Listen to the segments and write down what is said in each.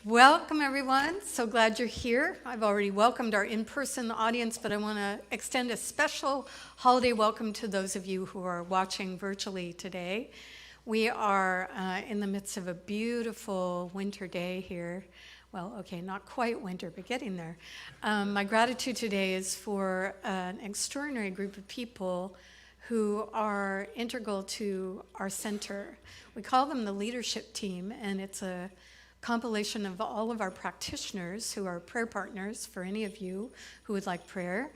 Welcome, everyone. So glad you're here. I've already welcomed our in-person audience, but I want to extend a special holiday welcome to those of you who are watching virtually today. We are in the midst of a beautiful winter day here. Well, okay, not quite winter, but getting there. My gratitude today is for an extraordinary group of people who are integral to our center. We call them the leadership team, and it's a compilation of all of our practitioners who are prayer partners for any of you who would like prayer,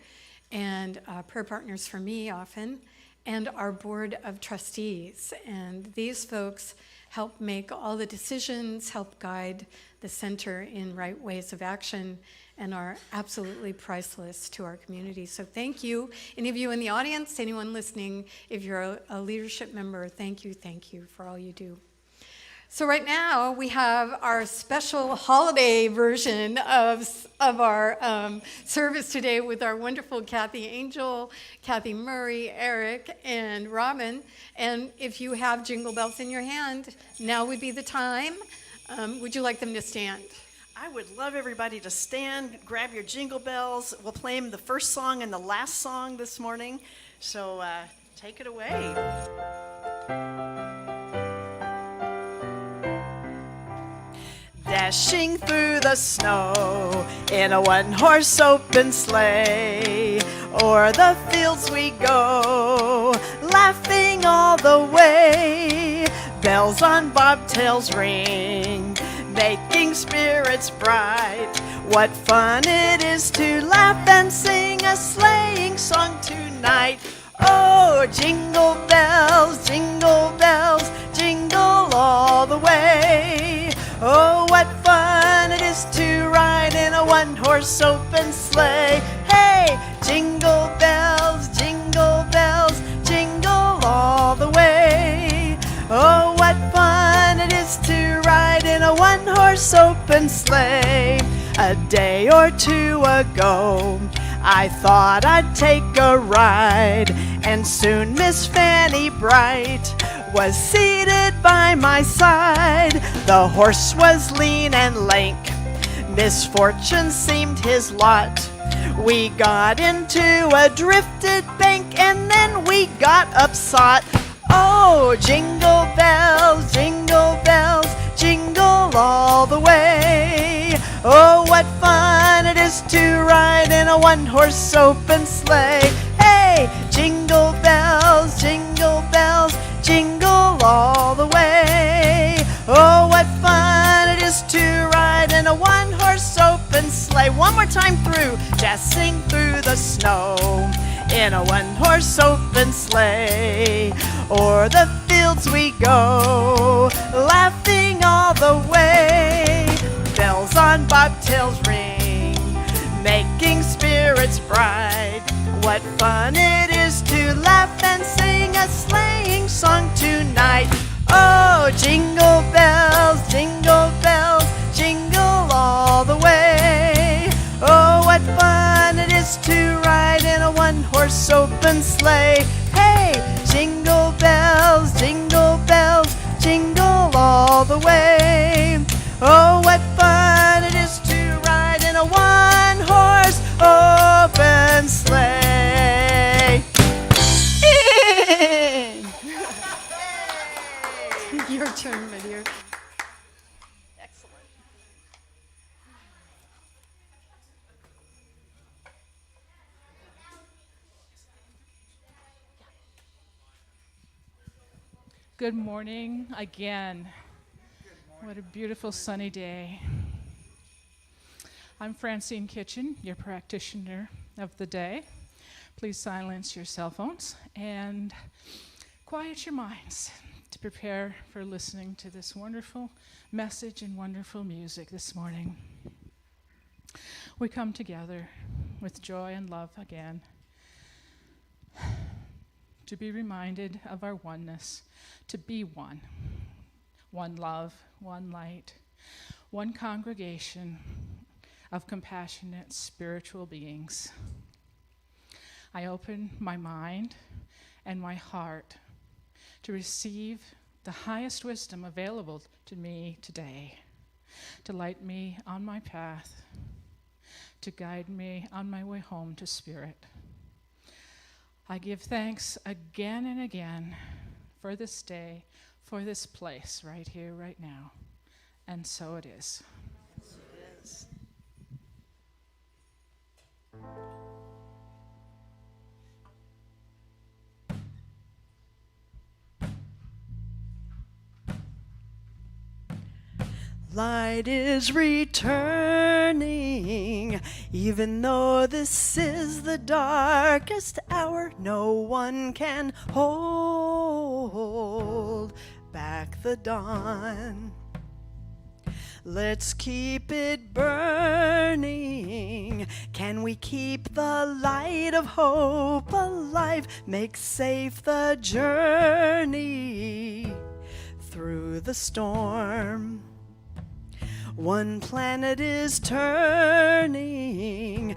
and prayer partners for me often, and our board of trustees. And these folks help make all the decisions, help guide the center in right ways of action, and are absolutely priceless to our community. So thank you. Any of you in the audience, anyone listening, if you're a leadership member, thank you for all you do. So right now we have our special holiday version of our service today with our wonderful Kathy Angel, Kathy Murray, Eric, and Robin. And if you have jingle bells in your hand, now would be the time. Would you like them to stand? I would love everybody to stand, grab your jingle bells. We'll play them the first song and the last song this morning. So take it away. Dashing through the snow in a one-horse open sleigh, o'er the fields we go, laughing all the way. Bells on bobtails ring, making spirits bright. What fun it is to laugh and sing a sleighing song tonight. Oh, jingle bells, jingle all the way. Oh, what fun it is to ride in a one-horse open sleigh. Hey, jingle bells, jingle all the way. Oh, what fun it is to ride in a one-horse open sleigh. A day or two ago, I thought I'd take a ride, and soon Miss Fanny Bright was seated by my side. The horse was lean and lank, misfortune seemed his lot. We got into a drifted bank, and then we got upsot. Oh, jingle bells, jingle all the way. Oh, what fun it is to ride in a one-horse open sleigh. Hey, jingle bells, jingle all the way. Oh, what fun it is to ride in a one-horse open sleigh. One more time through, dashing through the snow in a one-horse open sleigh. O'er the fields we go, laughing all the way. Bells on bobtails ring, making spirits bright. What fun it is to laugh and sing a sleighing song tonight. Oh, jingle bells, jingle all the way. Oh, what fun it is to ride in a one-horse open sleigh. Hey, jingle bells, jingle all the way. Oh, what fun it is to ride in a one-horse open sleigh. Your turn, my dear. Excellent. Good morning again. What a beautiful sunny day. I'm Francine Kitchen, your practitioner of the day. Please silence your cell phones and quiet your minds to prepare for listening to this wonderful message and wonderful music this morning. We come together with joy and love again to be reminded of our oneness, to be one. One love, one light, one congregation of compassionate spiritual beings. I open my mind and my heart to receive the highest wisdom available to me today. to light me on my path, to guide me on my way home to Spirit. I give thanks again and again for this day, for this place right here, right now. And so it is. Light is returning, even though this is the darkest hour. No one can hold back the dawn. Let's keep it burning. Can we keep the light of hope alive? Make safe the journey through the storm. One planet is turning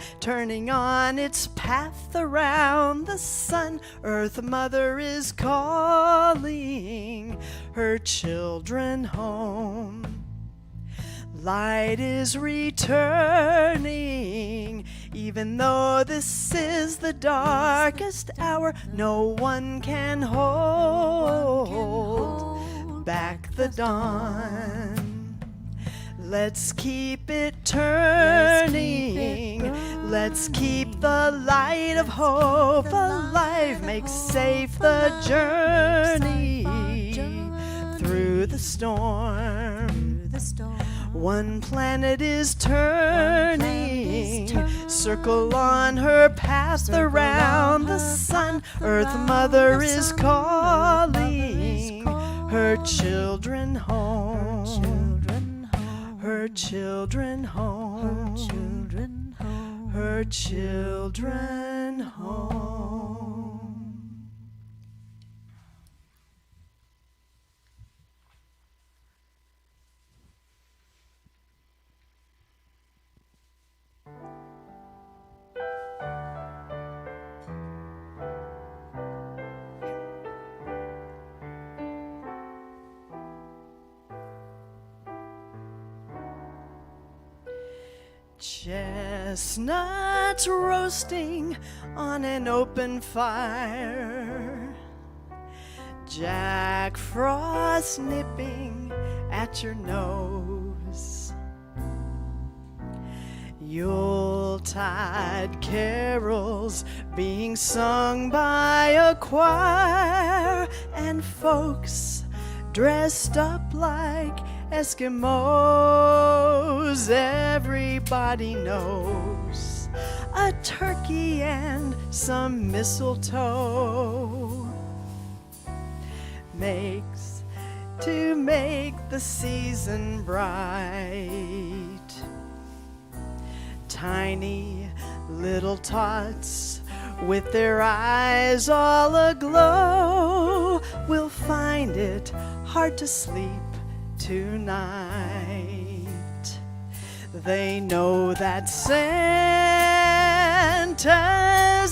on its path around the sun. Earth Mother is calling her children home. Light is returning, even though this is the darkest hour. No one can hold back the dawn. Let's keep it turning. Let's keep the light of hope alive. Make safe the journey through the storm. One planet is turning, circle on her path around the sun. Earth Mother is calling her children home. Her children home, her children home. Chestnuts roasting on an open fire, Jack Frost nipping at your nose, Yuletide carols being sung by a choir, and folks dressed up like Eskimos. Everybody knows a turkey and some mistletoe makes to make the season bright. Tiny little tots with their eyes all aglow will find it hard to sleep tonight. They know that Santa's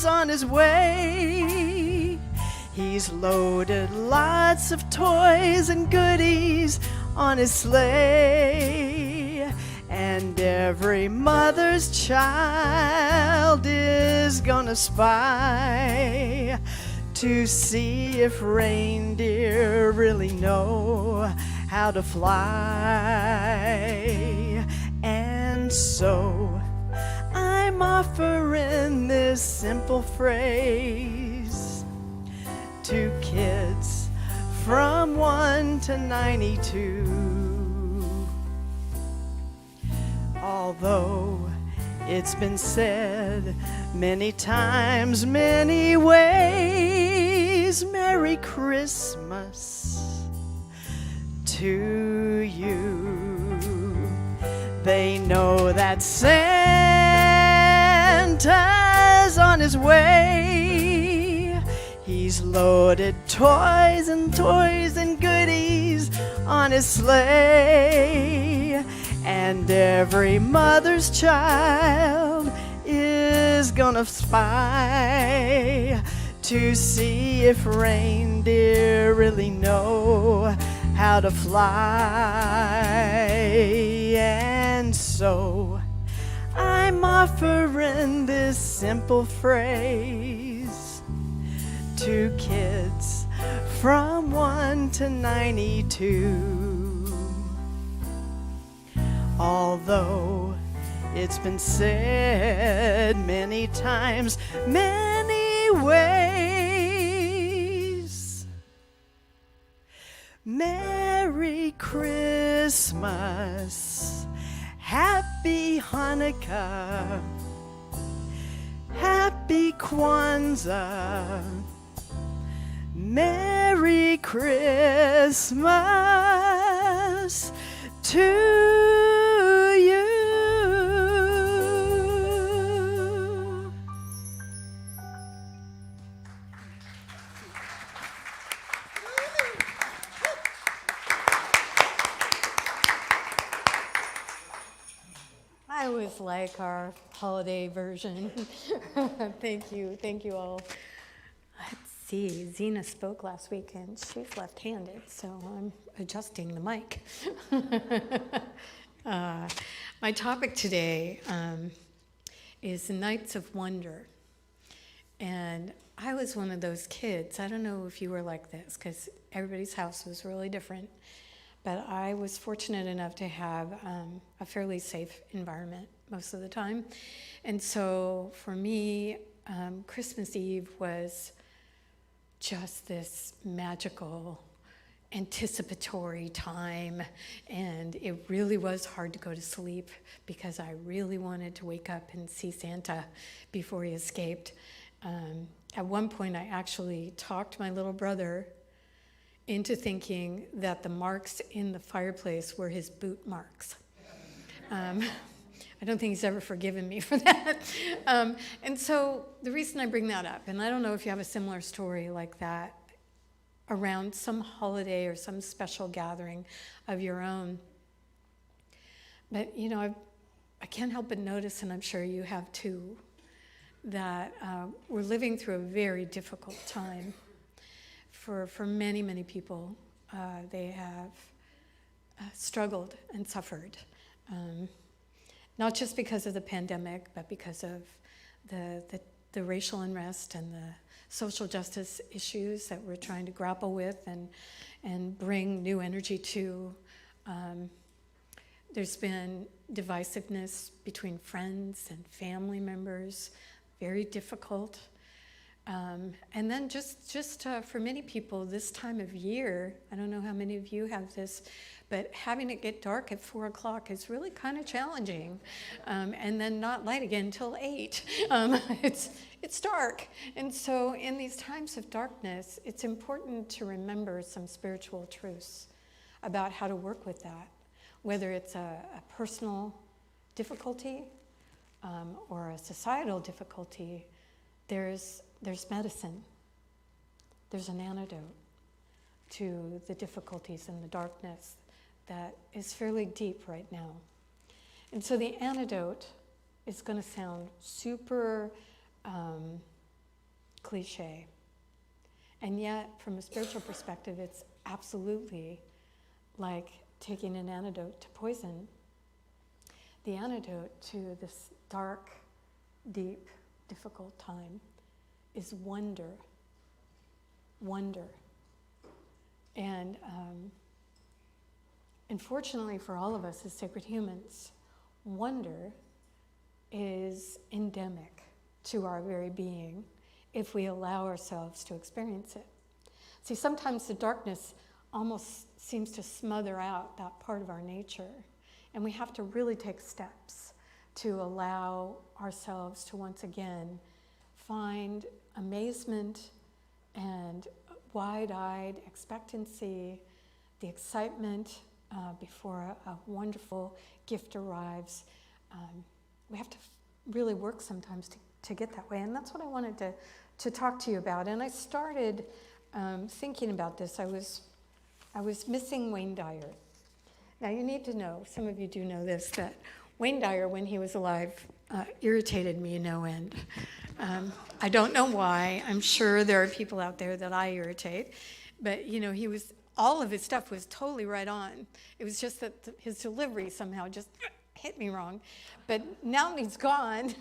on his way. He's loaded lots of toys and goodies on his sleigh, and every mother's child is gonna spy to see if reindeer really know how to fly. And so I'm offering this simple phrase to kids from 1 to 92. Although it's been said many times, many ways, Merry Christmas to you. They know that Santa's on his way. He's loaded toys and goodies on his sleigh, and every mother's child is gonna spy to see if reindeer really know how to fly. And so I'm offering this simple phrase to kids from 1 to 92. Although it's been said many times, many ways. Merry Christmas, Happy Hanukkah, Happy Kwanzaa, Merry Christmas to you. I always like our holiday version. Thank you all. Let's see, Zena spoke last week and she's left-handed, so I'm adjusting the mic. My topic today is Nights of Wonder. And I was one of those kids, I don't know if you were like this, because everybody's house was really different. But I was fortunate enough to have a fairly safe environment most of the time. And so for me, Christmas Eve was just this magical, anticipatory time. And it really was hard to go to sleep because I really wanted to wake up and see Santa before he escaped. At one point, I actually talked my little brother into thinking that the marks in the fireplace were his boot marks. I don't think he's ever forgiven me for that. And so the reason I bring that up, and I don't know if you have a similar story like that around some holiday or some special gathering of your own, but you know, I can't help but notice, and I'm sure you have too, that we're living through a very difficult time. For many, many people, they have struggled and suffered, not just because of the pandemic, but because of the racial unrest and the social justice issues that we're trying to grapple with and bring new energy to. There's been divisiveness between friends and family members, very difficult. And then just for many people, this time of year, I don't know how many of you have this, but having it get dark at 4 o'clock is really kind of challenging. And then not light again until 8. It's dark. And so in these times of darkness, it's important to remember some spiritual truths about how to work with that, whether it's a personal difficulty or a societal difficulty. There's medicine. There's an antidote to the difficulties and the darkness that is fairly deep right now. And so the antidote is going to sound super cliche. And yet, from a spiritual perspective, it's absolutely like taking an antidote to poison. The antidote to this dark, deep, difficult time is wonder. Wonder. And unfortunately for all of us as sacred humans, wonder is endemic to our very being if we allow ourselves to experience it. See, sometimes the darkness almost seems to smother out that part of our nature, and we have to really take steps to allow ourselves to once again find amazement and wide-eyed expectancy, the excitement before a wonderful gift arrives. We have to really work sometimes to get that way, and that's what I wanted to talk to you about. And I started thinking about this. I was missing Wayne Dyer. Now you need to know, some of you do know this, that Wayne Dyer, when he was alive, irritated me no end. I don't know why. I'm sure there are people out there that I irritate. But, you know, he was all of his stuff was totally right on. It was just that his delivery somehow just hit me wrong. But now that he's gone,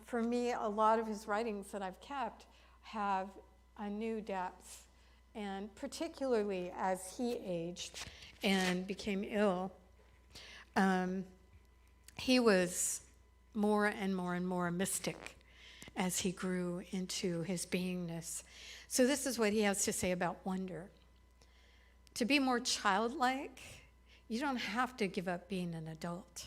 for me, a lot of his writings that I've kept have a new depth. And particularly as he aged and became ill, he was more and more and more mystic as he grew into his beingness. So this is what he has to say about wonder. To be more childlike, you don't have to give up being an adult.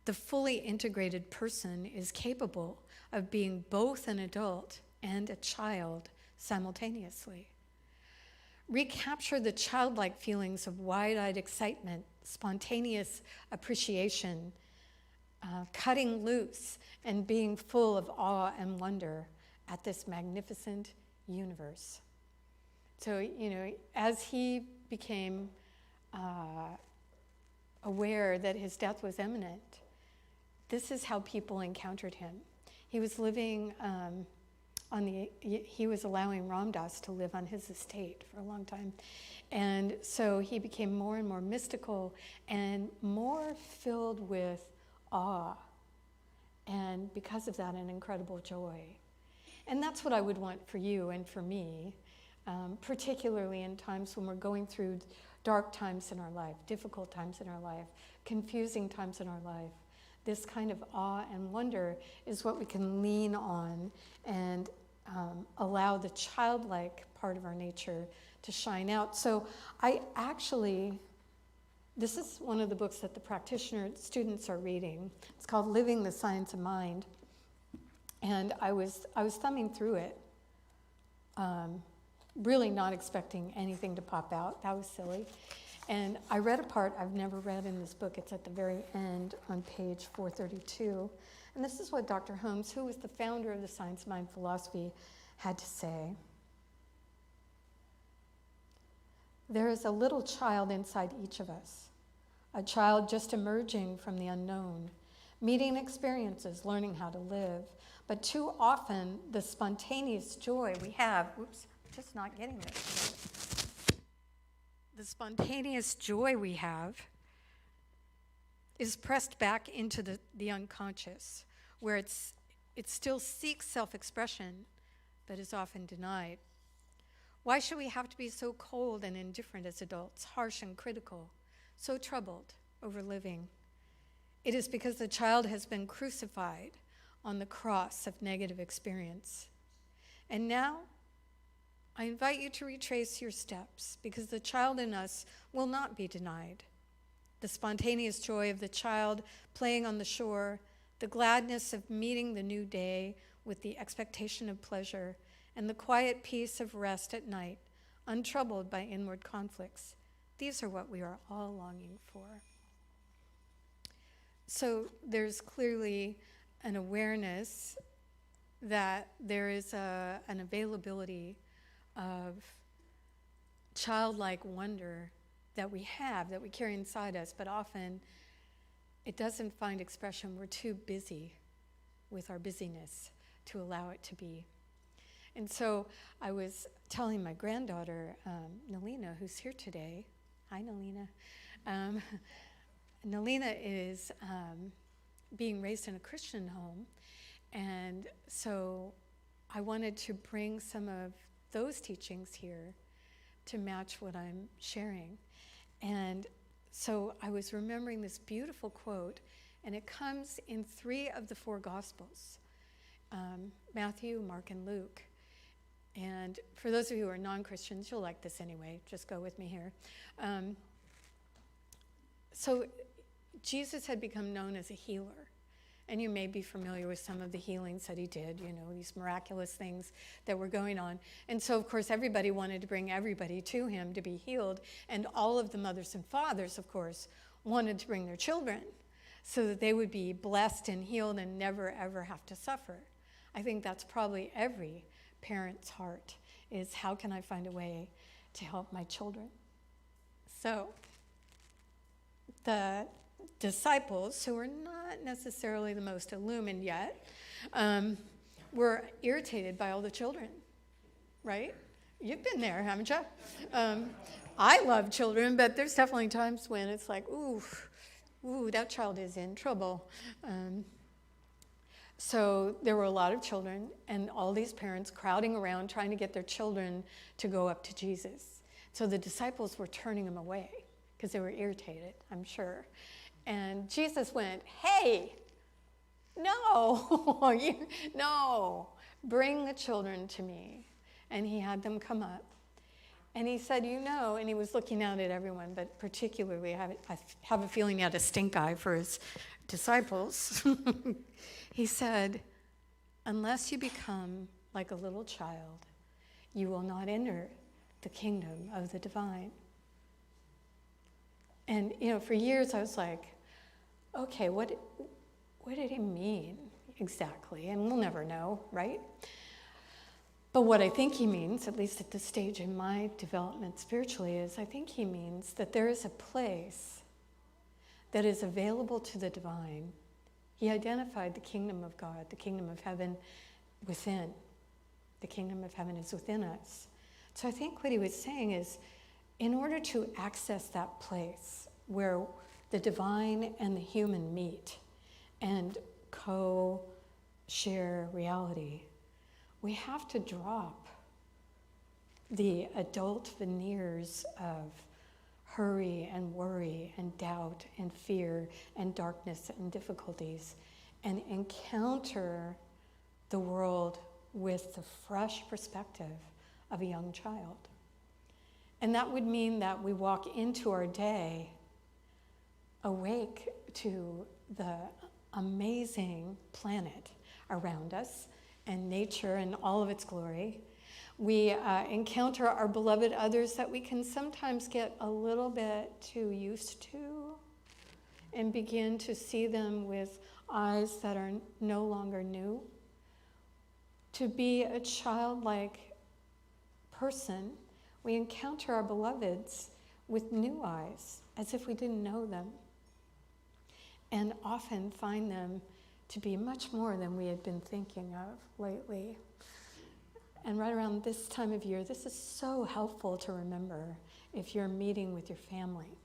The fully integrated person is capable of being both an adult and a child simultaneously. Recapture the childlike feelings of wide-eyed excitement, spontaneous appreciation, cutting loose, and being full of awe and wonder at this magnificent universe. So, as he became aware that his death was imminent, this is how people encountered him. He was living he was allowing Ram Dass to live on his estate for a long time. And so he became more and more mystical and more filled with awe. And because of that, an incredible joy. And that's what I would want for you and for me, particularly in times when we're going through dark times in our life, difficult times in our life, confusing times in our life. This kind of awe and wonder is what we can lean on and allow the childlike part of our nature to shine out. So this is one of the books that the practitioner students are reading. It's called Living the Science of Mind. And I was thumbing through it, really not expecting anything to pop out. That was silly. And I read a part I've never read in this book. It's at the very end on page 432. And this is what Dr. Holmes, who was the founder of the Science of Mind philosophy, had to say. There is a little child inside each of us, a child just emerging from the unknown, meeting experiences, learning how to live. But too often, the spontaneous joy we have, just not getting this. The spontaneous joy we have is pressed back into the unconscious, where it still seeks self-expression, but is often denied. Why should we have to be so cold and indifferent as adults, harsh and critical, so troubled over living? It is because the child has been crucified on the cross of negative experience. And now, I invite you to retrace your steps, because the child in us will not be denied. The spontaneous joy of the child playing on the shore, the gladness of meeting the new day with the expectation of pleasure, and the quiet peace of rest at night, untroubled by inward conflicts. These are what we are all longing for. So there's clearly an awareness that there is an availability of childlike wonder that we have, that we carry inside us, but often it doesn't find expression. We're too busy with our busyness to allow it to be. And so I was telling my granddaughter, Nalina, who's here today. Hi, Nalina. Nalina is being raised in a Christian home, and so I wanted to bring some of those teachings here to match what I'm sharing. And so I was remembering this beautiful quote, and it comes in 3 of the 4 Gospels, Matthew, Mark, and Luke. And for those of you who are non-Christians, you'll like this anyway. Just go with me here. So Jesus had become known as a healer. And you may be familiar with some of the healings that he did, these miraculous things that were going on. And so, of course, everybody wanted to bring everybody to him to be healed. And all of the mothers and fathers, of course, wanted to bring their children so that they would be blessed and healed and never, ever have to suffer. I think that's probably every parent's heart, is how can I find a way to help my children? So the disciples, who were not necessarily the most illumined yet, were irritated by all the children, right? You've been there, haven't you? I love children, but there's definitely times when it's like, ooh, that child is in trouble. So there were a lot of children, and all these parents crowding around trying to get their children to go up to Jesus. So the disciples were turning them away because they were irritated, I'm sure. And Jesus went, hey, no, no, bring the children to me. And he had them come up. And he said, and he was looking out at everyone, but particularly I have a feeling he had a stink eye for his disciples. He said, unless you become like a little child, you will not enter the kingdom of the divine. And, for years I was like, okay, what did he mean exactly? And we'll never know, right? But what I think he means, at least at this stage in my development spiritually, is I think he means that there is a place that is available to the divine. He identified the kingdom of God, the kingdom of heaven within. The kingdom of heaven is within us. So I think what he was saying is, in order to access that place where the divine and the human meet and co-share reality, we have to drop the adult veneers of hurry and worry and doubt and fear and darkness and difficulties and encounter the world with the fresh perspective of a young child. And that would mean that we walk into our day awake to the amazing planet around us and nature and all of its glory. We encounter our beloved others that we can sometimes get a little bit too used to and begin to see them with eyes that are no longer new. To be a childlike person, we encounter our beloveds with new eyes, as if we didn't know them, and often find them to be much more than we had been thinking of lately. And right around this time of year, this is so helpful to remember if you're meeting with your family.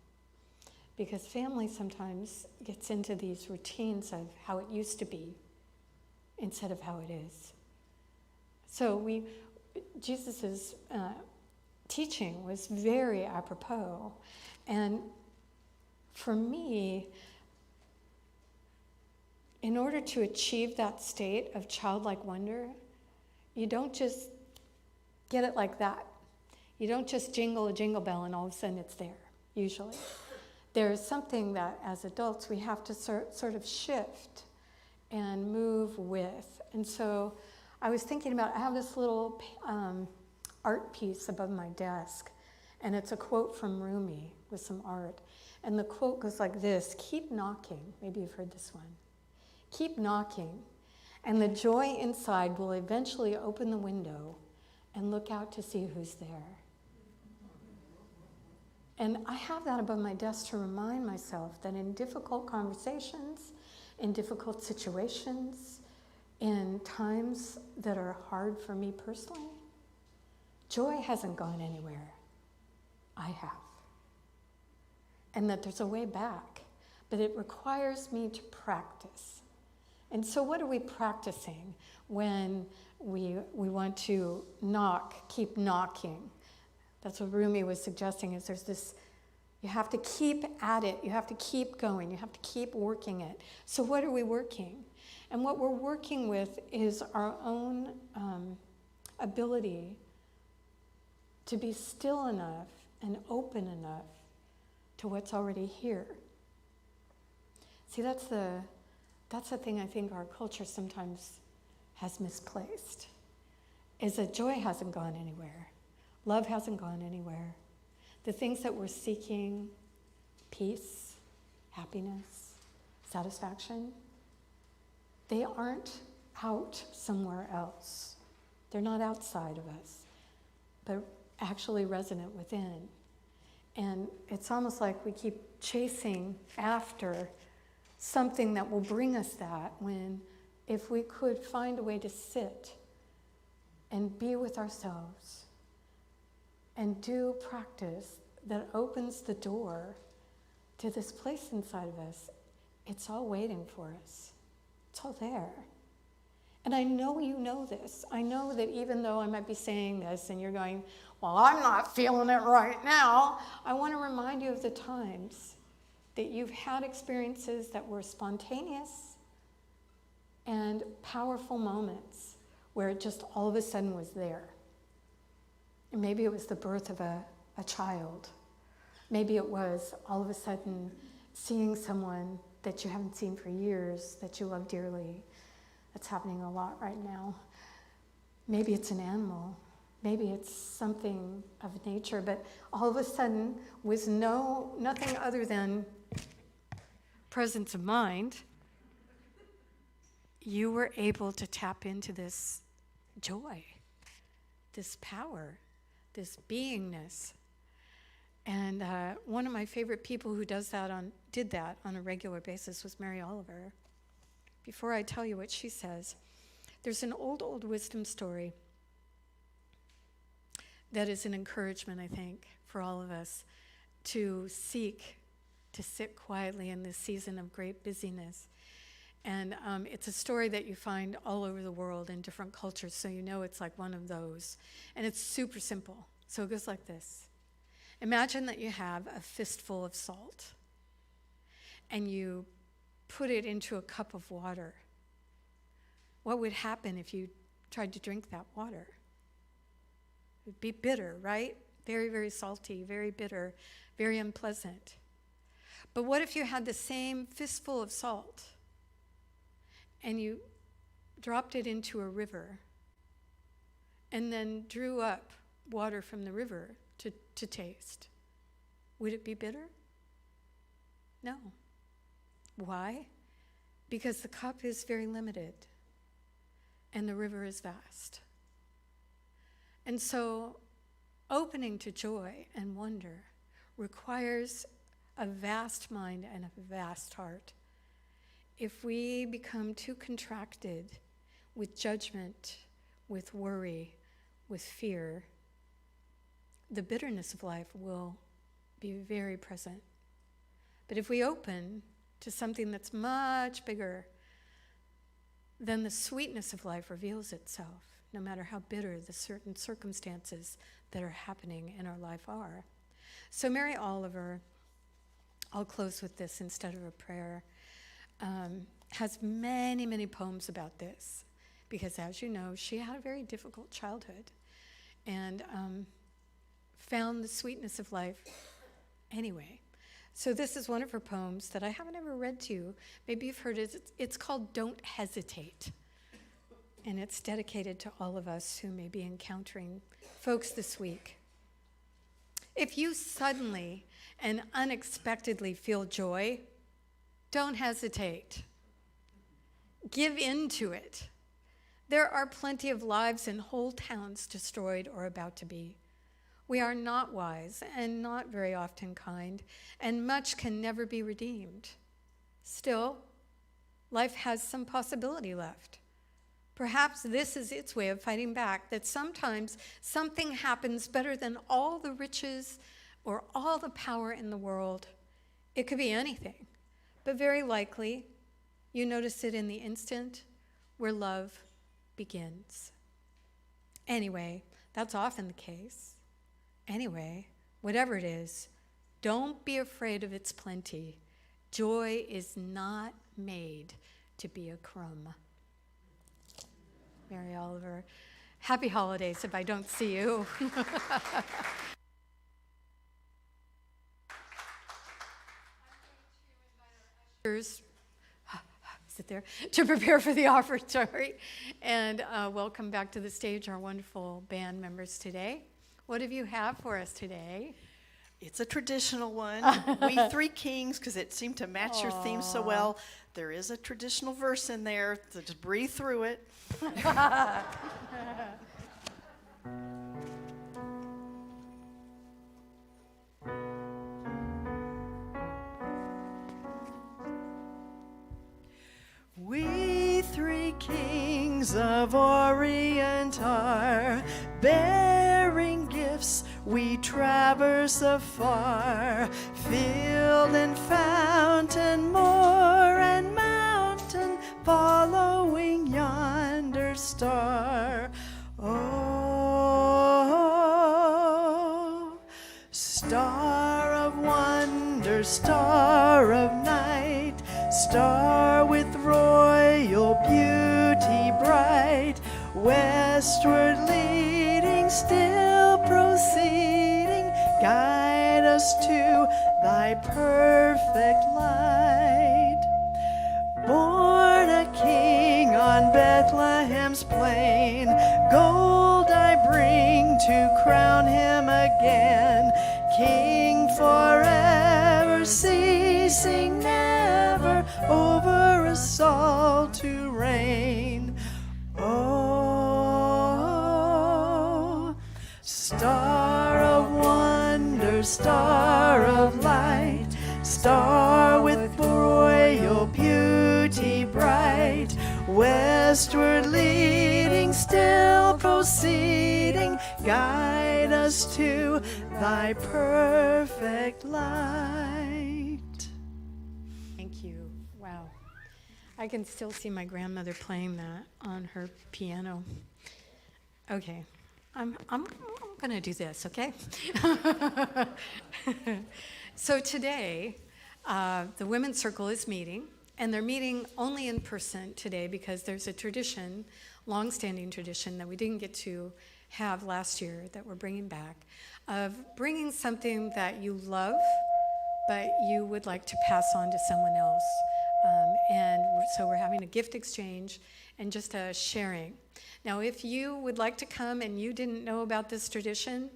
Because family sometimes gets into these routines of how it used to be instead of how it is. So Jesus' teaching was very apropos. And for me, in order to achieve that state of childlike wonder, you don't just get it like that. You don't just jingle a jingle bell and all of a sudden it's there, usually. There's something that as adults we have to sort of shift and move with. And so I was thinking about, I have this little art piece above my desk, and it's a quote from Rumi with some art. And the quote goes like this: keep knocking. Maybe you've heard this one. Keep knocking, and the joy inside will eventually open the window and look out to see who's there. And I have that above my desk to remind myself that in difficult conversations, in difficult situations, in times that are hard for me personally, joy hasn't gone anywhere. I have. And that there's a way back, but it requires me to practice. And so what are we practicing when we want to keep knocking? That's what Rumi was suggesting, is there's this, you have to keep at it, you have to keep going, you have to keep working it. So what are we working? And what we're working with is our own ability to be still enough and open enough to what's already here. See, that's the thing I think our culture sometimes has misplaced, is that joy hasn't gone anywhere. Love hasn't gone anywhere. The things that we're seeking, peace, happiness, satisfaction, they aren't out somewhere else. They're not outside of us, but actually resonant within. And it's almost like we keep chasing after something that will bring us that, when if we could find a way to sit and be with ourselves, and do practice that opens the door to this place inside of us. It's all waiting for us. It's all there. And I know you know this. I know that even though I might be saying this and you're going, well, I'm not feeling it right now, I want to remind you of the times that you've had experiences that were spontaneous and powerful moments where it just all of a sudden was there. And maybe it was the birth of a child. Maybe it was all of a sudden seeing someone that you haven't seen for years that you love dearly. That's happening a lot right now. Maybe it's an animal. Maybe it's something of nature, but all of a sudden, with nothing other than presence of mind, you were able to tap into this joy, this power, this beingness. And one of my favorite people who did that on a regular basis was Mary Oliver. Before I tell you what she says, there's an old wisdom story that is an encouragement, I think, for all of us to seek to sit quietly in this season of great busyness. And it's a story that you find all over the world in different cultures, so you know it's like one of those. And it's super simple. So it goes like this. Imagine that you have a fistful of salt, and you put it into a cup of water. What would happen if you tried to drink that water? It would be bitter, right? Very, very salty, very bitter, very unpleasant. But what if you had the same fistful of salt and you dropped it into a river and then drew up water from the river to taste? Would it be bitter? No. Why? Because the cup is very limited and the river is vast. And so opening to joy and wonder requires a vast mind and a vast heart. If we become too contracted with judgment, with worry, with fear, the bitterness of life will be very present. But if we open to something that's much bigger, then the sweetness of life reveals itself, no matter how bitter the certain circumstances that are happening in our life are. So Mary Oliver, I'll close with this instead of a prayer, has many, many poems about this, because as you know, she had a very difficult childhood and found the sweetness of life anyway. So this is one of her poems that I haven't ever read to you. Maybe you've heard it. It's called Don't Hesitate. And it's dedicated to all of us who may be encountering folks this week. If you suddenly and unexpectedly feel joy, don't hesitate. Give in to it. There are plenty of lives and whole towns destroyed or about to be. We are not wise and not very often kind, and much can never be redeemed. Still, life has some possibility left. Perhaps this is its way of fighting back, that sometimes something happens better than all the riches or all the power in the world. It could be anything, but very likely you notice it in the instant where love begins. Anyway, that's often the case. Anyway, whatever it is, don't be afraid of its plenty. Joy is not made to be a crumb. Mary Oliver, happy holidays if I don't see you. Sit there to prepare for the offertory, and welcome back to the stage our wonderful band members today. What do you have for us today? It's a traditional one. We Three Kings, because it seemed to match your theme so well. There is a traditional verse in there, so just breathe through it. We three kings of Orient are bearing gifts we traverse afar, field and fountain, moor and mountain, following yonder star. Oh, star of wonder, star of night, star with royal beauty bright, westward leading, still proceeding, guide us to thy perfect light. Born a king on Bethlehem's plain, gold I bring to crown him again, King forever, ceasing never, over us all to reign. Oh, star of wonder, star of light, star with royal beauty bright, westward leading, still proceeding, guide us to thy perfect light. Thank you. Wow. I can still see my grandmother playing that on her piano. Okay. I'm going to do this, okay? So today, the Women's Circle is meeting, and they're meeting only in person today because there's a tradition, long-standing tradition that we didn't get to have last year that we're bringing back, of bringing something that you love, but you would like to pass on to someone else. So we're having a gift exchange and just a sharing. Now, if you would like to come and you didn't know about this tradition,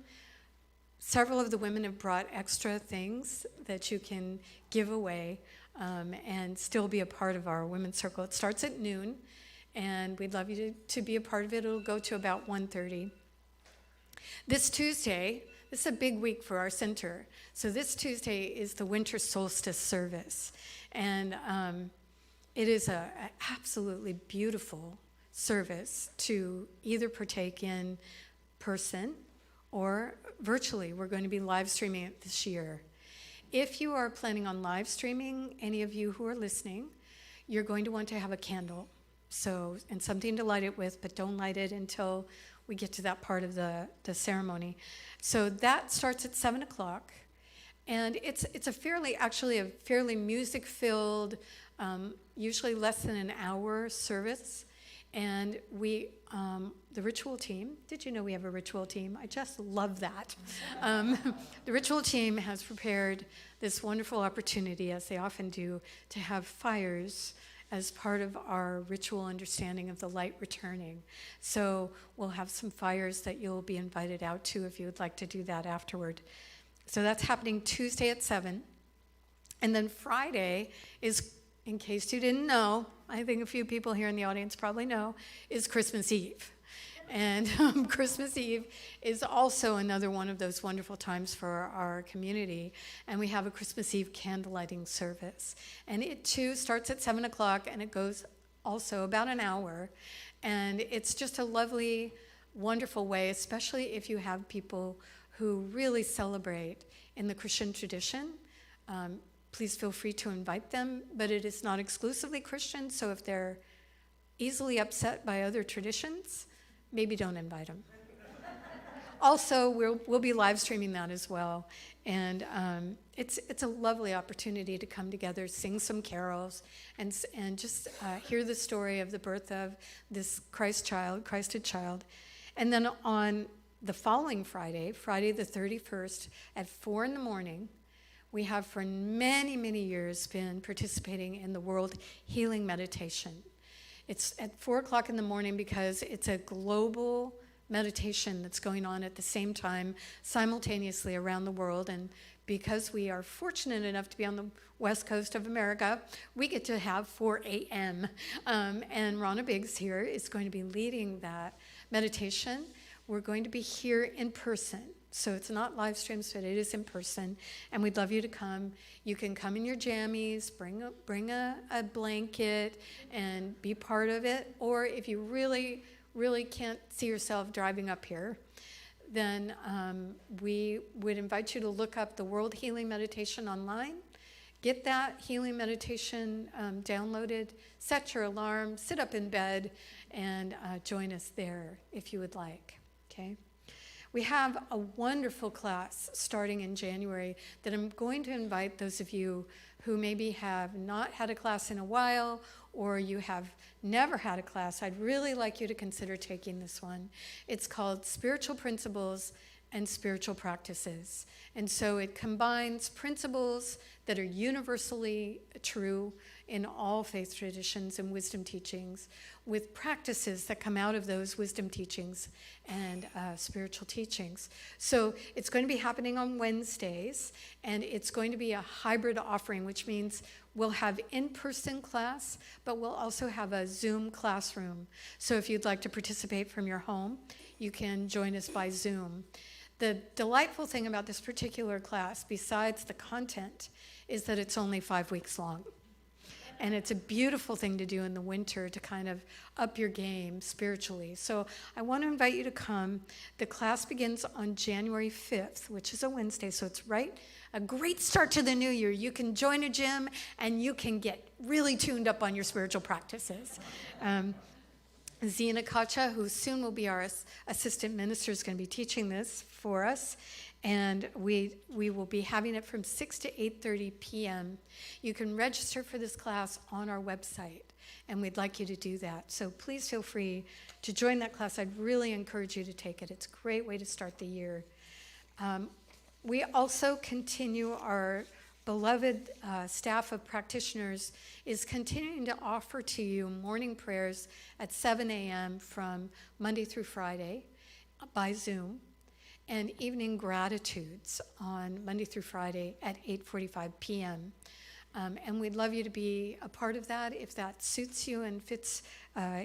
several of the women have brought extra things that you can give away and still be a part of our Women's Circle. It starts at noon, and we'd love you to be a part of it. It'll go to about 1:30. This Tuesday, this is a big week for our center. So this Tuesday is the winter solstice service. And it is an absolutely beautiful service to either partake in person or virtually. We're going to be live streaming it this year. If you are planning on live streaming, any of you who are listening, you're going to want to have a candle. And something to light it with, but don't light it until we get to that part of the ceremony. So that starts at 7 o'clock. And it's a fairly music-filled, usually less than an hour service. And we, the ritual team, did you know we have a ritual team? I just love that. The ritual team has prepared this wonderful opportunity, as they often do, to have fires as part of our ritual understanding of the light returning. So we'll have some fires that you'll be invited out to if you would like to do that afterward. So that's happening Tuesday at 7. And then Friday is, in case you didn't know, I think a few people here in the audience probably know, is Christmas Eve. And Christmas Eve is also another one of those wonderful times for our community. And we have a Christmas Eve candlelighting service. And it too starts at 7 o'clock, and it goes also about an hour. And it's just a lovely, wonderful way, especially if you have people who really celebrate in the Christian tradition. Please feel free to invite them, but it is not exclusively Christian, so if they're easily upset by other traditions, maybe don't invite them. Also, we'll be live streaming that as well, and it's a lovely opportunity to come together, sing some carols, and just hear the story of the birth of this Christed child. And then on the following Friday the 31st at 4 in the morning, we have for many, many years been participating in the World Healing Meditation. It's at 4 o'clock in the morning because it's a global meditation that's going on at the same time, simultaneously around the world. And because we are fortunate enough to be on the west coast of America, we get to have 4 a.m. And Ronna Biggs here is going to be leading that meditation. We're going to be here in person. So it's not live streams, but it is in person, and we'd love you to come. You can come in your jammies, bring a blanket, and be part of it. Or if you really, really can't see yourself driving up here, then we would invite you to look up the World Healing Meditation online. Get that healing meditation downloaded, set your alarm, sit up in bed, and join us there if you would like, okay? We have a wonderful class starting in January that I'm going to invite those of you who maybe have not had a class in a while, or you have never had a class. I'd really like you to consider taking this one. It's called Spiritual Principles and Spiritual Practices. And so it combines principles that are universally true in all faith traditions and wisdom teachings with practices that come out of those wisdom teachings and spiritual teachings. So it's going to be happening on Wednesdays, and it's going to be a hybrid offering, which means we'll have in-person class, but we'll also have a Zoom classroom. So if you'd like to participate from your home, you can join us by Zoom. The delightful thing about this particular class, besides the content, is that it's only 5 weeks long. And it's a beautiful thing to do in the winter to kind of up your game spiritually. So I want to invite you to come. The class begins on January 5th, which is a Wednesday, so it's a great start to the new year. You can join a gym and you can get really tuned up on your spiritual practices. Zina Kacha, who soon will be our assistant minister, is going to be teaching this for us. And we will be having it from 6 to 8:30 p.m. You can register for this class on our website, and we'd like you to do that. So please feel free to join that class. I'd really encourage you to take it. It's a great way to start the year. We also continue, our beloved staff of practitioners is continuing to offer to you morning prayers at 7 a.m. from Monday through Friday by Zoom, and evening gratitudes on Monday through Friday at 8:45 p.m. And we'd love you to be a part of that if that suits you and fits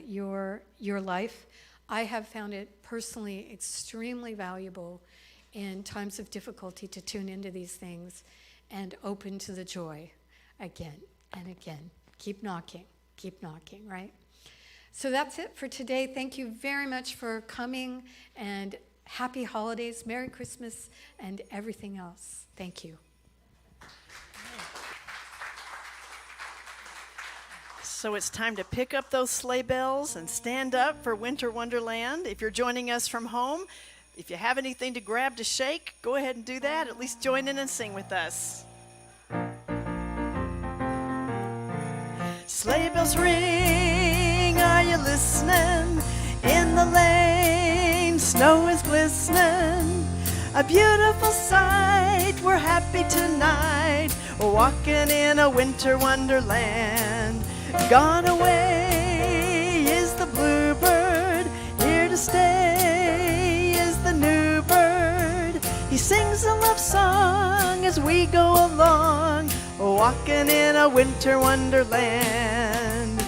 your life. I have found it personally extremely valuable in times of difficulty to tune into these things and open to the joy again and again. Keep knocking, right? So that's it for today. Thank you very much for coming, and happy holidays, Merry Christmas, and everything else. Thank you. So it's time to pick up those sleigh bells and stand up for Winter Wonderland. If you're joining us from home, if you have anything to grab to shake, go ahead and do that. At least join in and sing with us. Sleigh bells ring, are you listening? In the lane, snow is glistening. A beautiful sight, we're happy tonight. We're walking in a winter wonderland. Gone away is the bluebird, here to stay is the new bird. He sings a love song as we go along, walking in a winter wonderland.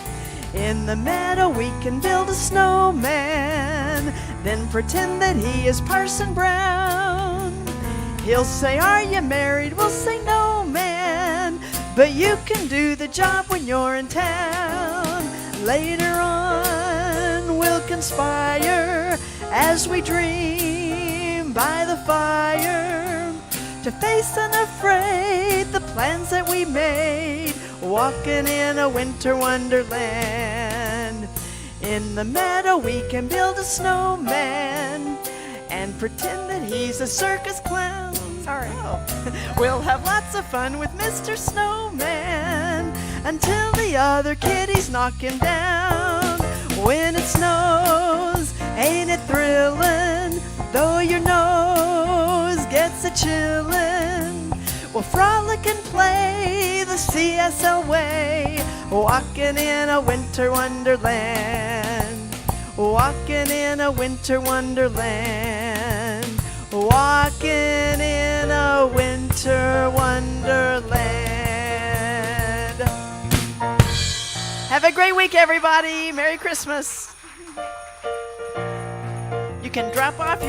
In the meadow we can build a snowman, then pretend that he is Parson Brown. He'll say, "Are you married?" We'll say, "No, man, but you can do the job when you're in town." Later on we'll conspire as we dream by the fire to face unafraid the plans that we made, walking in a winter wonderland. In the meadow we can build a snowman and pretend that he's a circus clown. Sorry. We'll have lots of fun with Mr. Snowman until the other kitties knock him down. When it snows, ain't it thrilling? Though your nose gets a chillin', we'll frolic and play the CSL way, walking in a winter wonderland. Walking in a winter wonderland. Walking in a winter wonderland. Have a great week, everybody. Merry Christmas. You can drop off your